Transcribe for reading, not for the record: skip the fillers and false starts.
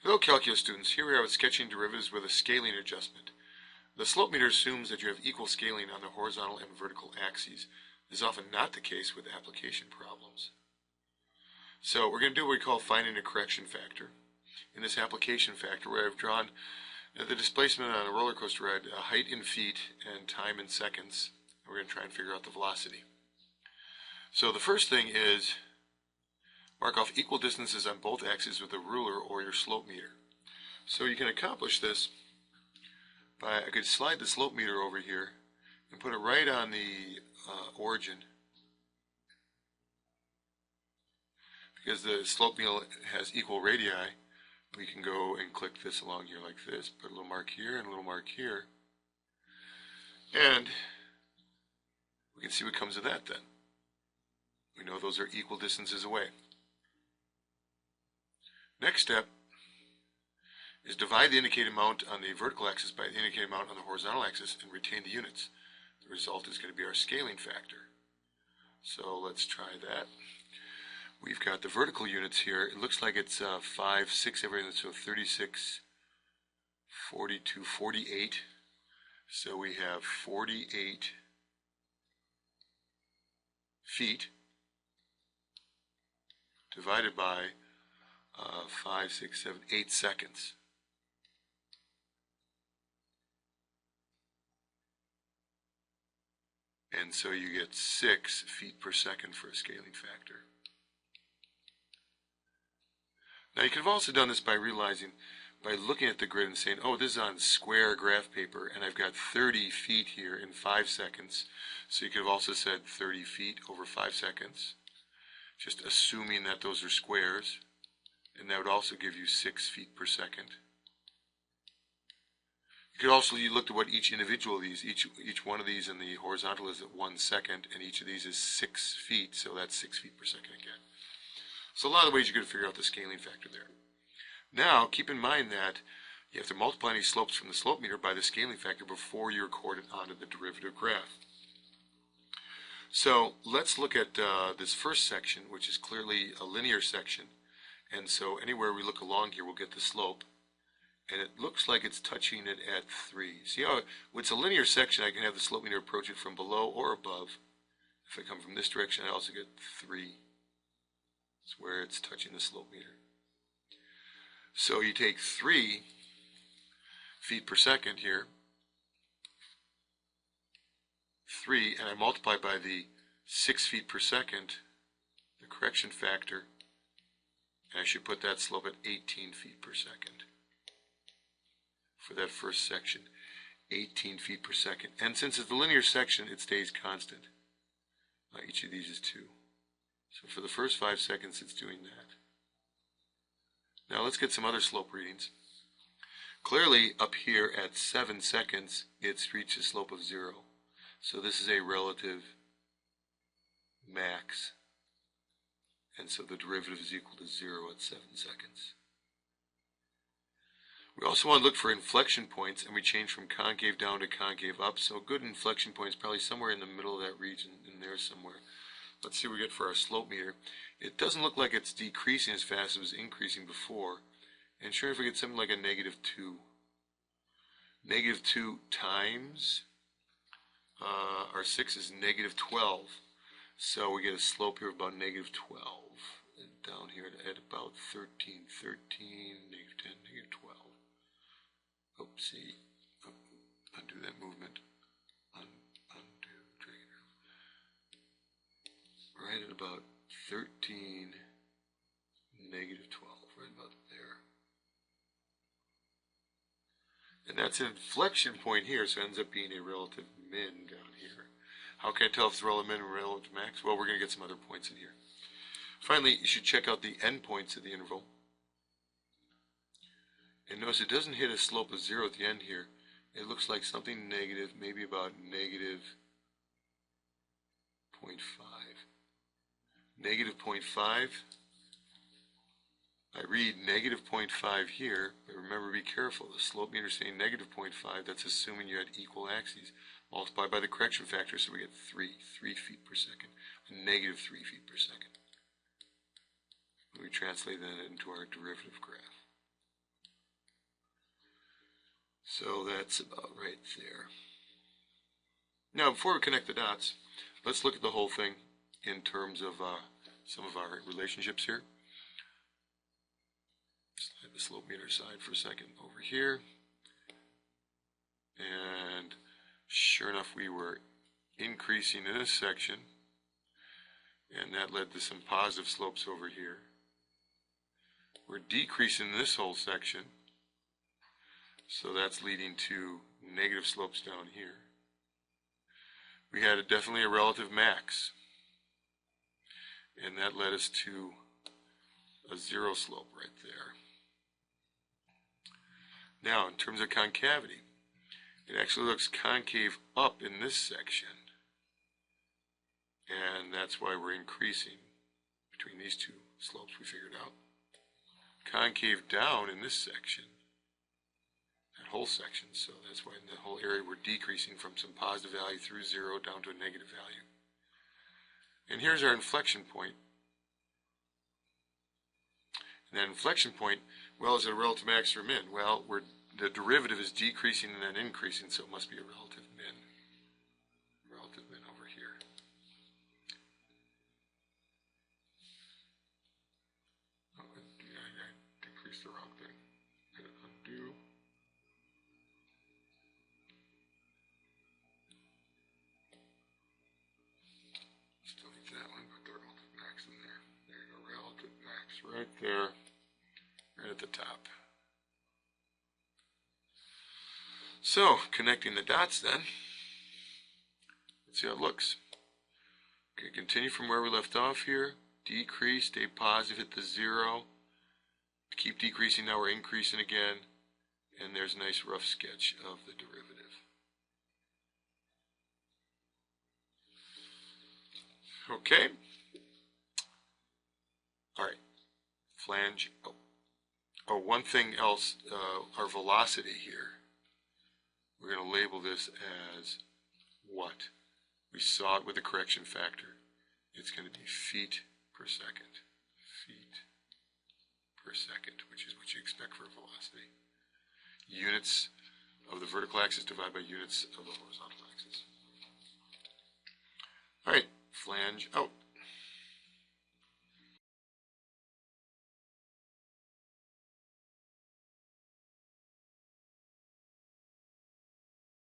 Hello calculus students, here we are with sketching derivatives with a scaling adjustment. The slope meter assumes that you have equal scaling on the horizontal and vertical axes. This is often not the case with application problems. So we're going to do what we call finding a correction factor. In this application factor where I've drawn the displacement on a roller coaster ride, height in feet and time in seconds. We're going to try and figure out the velocity. So the first thing is mark off equal distances on both axes with a ruler or your slope meter. So you can accomplish this by, I could slide the slope meter over here and put it right on the origin. Because the slope meter has equal radii, we can go and click this along here like this, put a little mark here and a little mark here. And we can see what comes of that then. We know those are equal distances away. Next step is divide the indicated amount on the vertical axis by the indicated amount on the horizontal axis and retain the units. The result is going to be our scaling factor. So let's try that. We've got the vertical units here. It looks like it's 5, 6, everything, so 36, 42, 48. So we have 48 feet divided by 5, 6, 7, 8 seconds. And so you get 6 feet per second for a scaling factor. Now you could have also done this by looking at the grid and saying, oh, this is on square graph paper and I've got 30 feet here in 5 seconds. So you could have also said 30 feet over 5 seconds, just assuming that those are squares. And that would also give you 6 feet per second. You could also, you looked at what each individual of these, each one of these in the horizontal is at 1 second, and each of these is 6 feet, so that's 6 feet per second again. So a lot of ways you could figure out the scaling factor there. Now, keep in mind that you have to multiply any slopes from the slope meter by the scaling factor before you record it onto the derivative graph. So let's look at this first section, which is clearly a linear section. And so anywhere we look along here, we'll get the slope. And it looks like it's touching it at 3. See how it's a linear section, I can have the slope meter approach it from below or above. If I come from this direction, I also get 3. It's where it's touching the slope meter. So you take 3 feet per second here, 3, and I multiply by the 6 feet per second, the correction factor, and I should put that slope at 18 feet per second. For that first section, 18 feet per second. And since it's a linear section, it stays constant. Each of these is 2. So for the first 5 seconds, it's doing that. Now let's get some other slope readings. Clearly, up here at 7 seconds, it's reached a slope of 0. So this is a relative max. And so the derivative is equal to 0 at 7 seconds. We also want to look for inflection points, and we change from concave down to concave up. So a good inflection point is probably somewhere in the middle of that region, in there somewhere. Let's see what we get for our slope meter. It doesn't look like it's decreasing as fast as it was increasing before. And sure enough, we get something like a -2. -2 times our 6 is -12. So we get a slope here of about -12. And down here at about 13, -10, -12. Oopsie. Undo that movement. Undo. Drag it out. Right at about 13, -12. Right about there. And that's an inflection point here, so it ends up being a relative min down here. How can I tell if it's relative min or relative max? Well, we're going to get some other points in here. Finally, you should check out the endpoints of the interval. And notice it doesn't hit a slope of 0 at the end here. It looks like something negative, maybe about -0.5. -0.5. I read -0.5 here, but remember, be careful. The slope meter is saying -0.5. That's assuming you had equal axes. Multiply by the correction factor, so we get 3 feet per second, and -3 feet per second. We translate that into our derivative graph. So that's about right there. Now, before we connect the dots, let's look at the whole thing in terms of some of our relationships here. Slide the slope meter aside for a second over here. And sure enough, we were increasing in this section, and that led to some positive slopes over here. We're decreasing this whole section, so that's leading to negative slopes down here. We had definitely a relative max, and that led us to a zero slope right there. Now, in terms of concavity, it actually looks concave up in this section, and that's why we're increasing between these two slopes we figured out. Concave down in this section, that whole section, so that's why in the whole area we're decreasing from some positive value through zero down to a negative value. And here's our inflection point. And that inflection point, well, is it a relative max or min? Well, the derivative is decreasing and then increasing, so it must be a relative min. Relative min over here. Oh, I decreased the wrong thing. Hit undo. Still need that one, put the relative max in there. There you go, relative max right there, right at the top. So, connecting the dots then, let's see how it looks. Okay, continue from where we left off here, decrease, stay positive, hit the zero, keep decreasing, now we're increasing again, and there's a nice rough sketch of the derivative. Okay, alright, flange, oh, one thing else, our velocity here. We're going to label this as what? We saw it with the correction factor. It's going to be feet per second. Feet per second, which is what you expect for a velocity. Units of the vertical axis divided by units of the horizontal axis. All right, flange out.